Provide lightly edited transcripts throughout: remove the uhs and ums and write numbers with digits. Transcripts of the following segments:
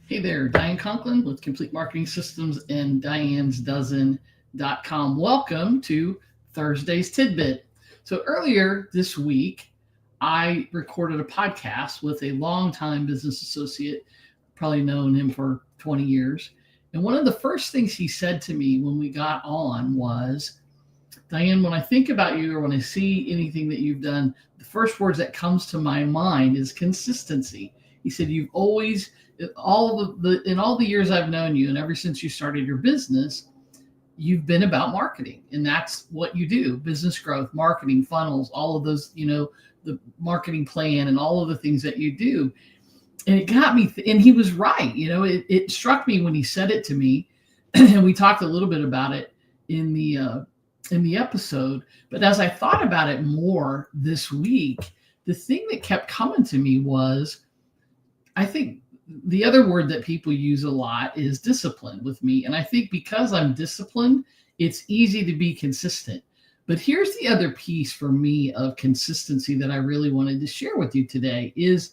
Hey there, Diane Conklin with Complete Marketing Systems and Diane'sDozen.com. Welcome to Thursday's Tidbit. So earlier this week, I recorded a podcast with a longtime business associate, probably known him for 20 years. And one of the first things he said to me when we got on was, Diane, when I think about you or when I see anything that you've done, the first words that comes to my mind is consistency. He said, you've always, in all the years I've known you and ever since you started your business, you've been about marketing, and that's what you do: business growth, marketing, funnels, all of those, the marketing plan and all of the things that you do. And it got me, and he was right. It struck me when he said it to me, and we talked a little bit about it in the episode. But as I thought about it more this week, the thing that kept coming to me was, I think the other word that people use a lot is discipline with me. And I think because I'm disciplined, it's easy to be consistent. But here's the other piece for me of consistency that I really wanted to share with you today is,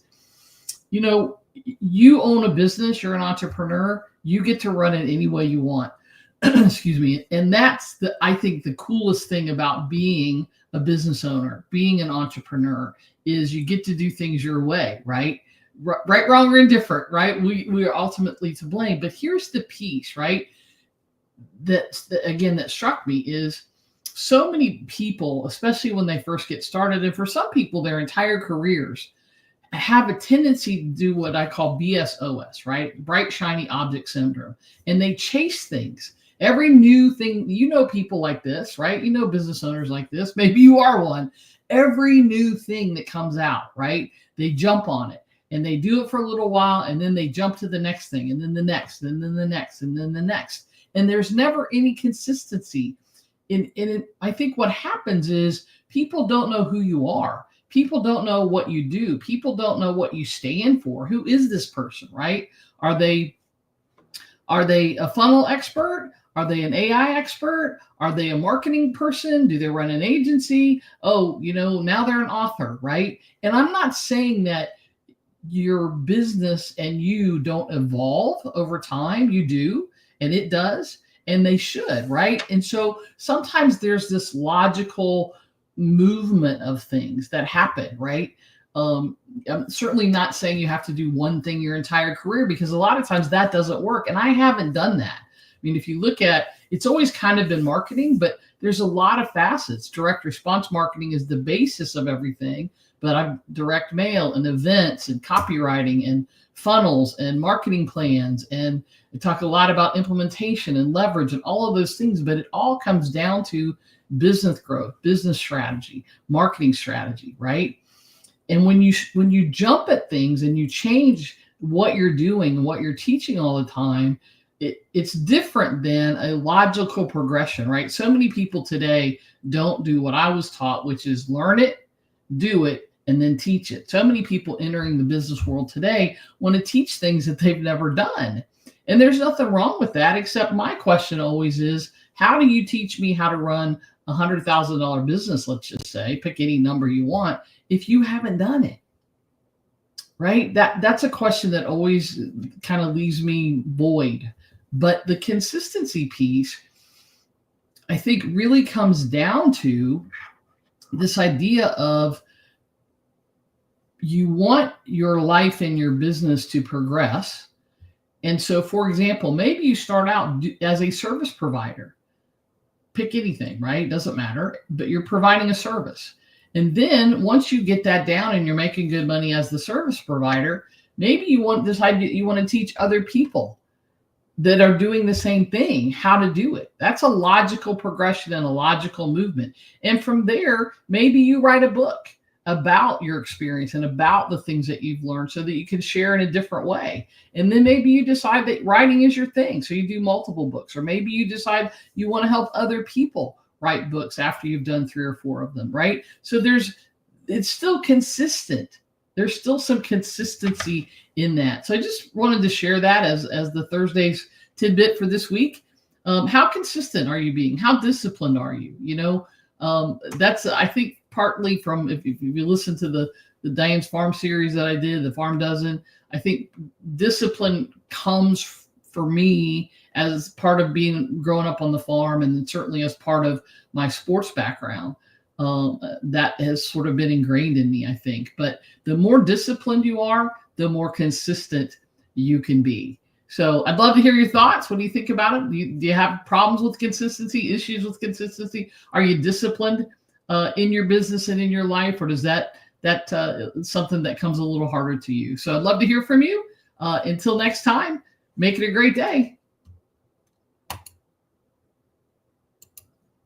you own a business, you're an entrepreneur, you get to run it any way you want. Excuse me. And that's I think the coolest thing about being a business owner, being an entrepreneur, is you get to do things your way, right? Right, wrong, or indifferent, right? We are ultimately to blame. But here's the piece, right? That struck me is, so many people, especially when they first get started, and for some people their entire careers, have a tendency to do what I call BSOS, right? Bright, shiny object syndrome. And they chase things. Every new thing, people like this, right? Business owners like this. Maybe you are one. Every new thing that comes out, right? They jump on it and they do it for a little while, and then they jump to the next thing, and then the next, and then the next, and then the next. And there's never any consistency. I think what happens is people don't know who you are. People don't know what you do. People don't know what you stand for. Who is this person, right? Are they a funnel expert? Are they an AI expert? Are they a marketing person? Do they run an agency? Oh, now they're an author, right? And I'm not saying that your business and you don't evolve over time. You do, and it does, and they should, right? And so sometimes there's this logical movement of things that happen, right? I'm certainly not saying you have to do one thing your entire career, because a lot of times that doesn't work. And I haven't done that. I mean, if you look at, it's always kind of been marketing, but there's a lot of facets. Direct response marketing is the basis of everything, but I'm direct mail and events and copywriting and funnels and marketing plans. And I talk a lot about implementation and leverage and all of those things, but it all comes down to business growth, business strategy, marketing strategy, right? And when you jump at things and you change what you're doing and what you're teaching all the time, it's different than a logical progression, right? So many people today don't do what I was taught, which is learn it, do it, and then teach it. So many people entering the business world today want to teach things that they've never done. And there's nothing wrong with that, except my question always is, how do you teach me how to run a $100,000 business, let's just say, pick any number you want, if you haven't done it, right? That's a question that always kind of leaves me void. But the consistency piece, I think, really comes down to this idea of, you want your life and your business to progress. And so, for example, maybe you start out as a service provider. Pick anything, right? It doesn't matter, but you're providing a service. And then once you get that down and you're making good money as the service provider, maybe you want to teach other people that are doing the same thing how to do it. That's a logical progression and a logical movement. And from there, maybe you write a book about your experience and about the things that you've learned so that you can share in a different way. And then maybe you decide that writing is your thing, so you do multiple books. Or maybe you decide you want to help other people write books after you've done 3 or 4 of them, right? So it's still consistent. There's still some consistency in that. So I just wanted to share that as the Thursday's tidbit for this week. How consistent are you being? How disciplined are you? That's, I think, partly from, if you listen to the Diane's Farm series that I did, the Farm Dozen, I think discipline comes for me as part of growing up on the farm, and certainly as part of my sports background. That has sort of been ingrained in me, I think. But the more disciplined you are, the more consistent you can be. So I'd love to hear your thoughts. What do you think about it? Do you have problems with consistency, issues with consistency? Are you disciplined in your business and in your life, or does that something that comes a little harder to you? So I'd love to hear from you. Until next time, make it a great day.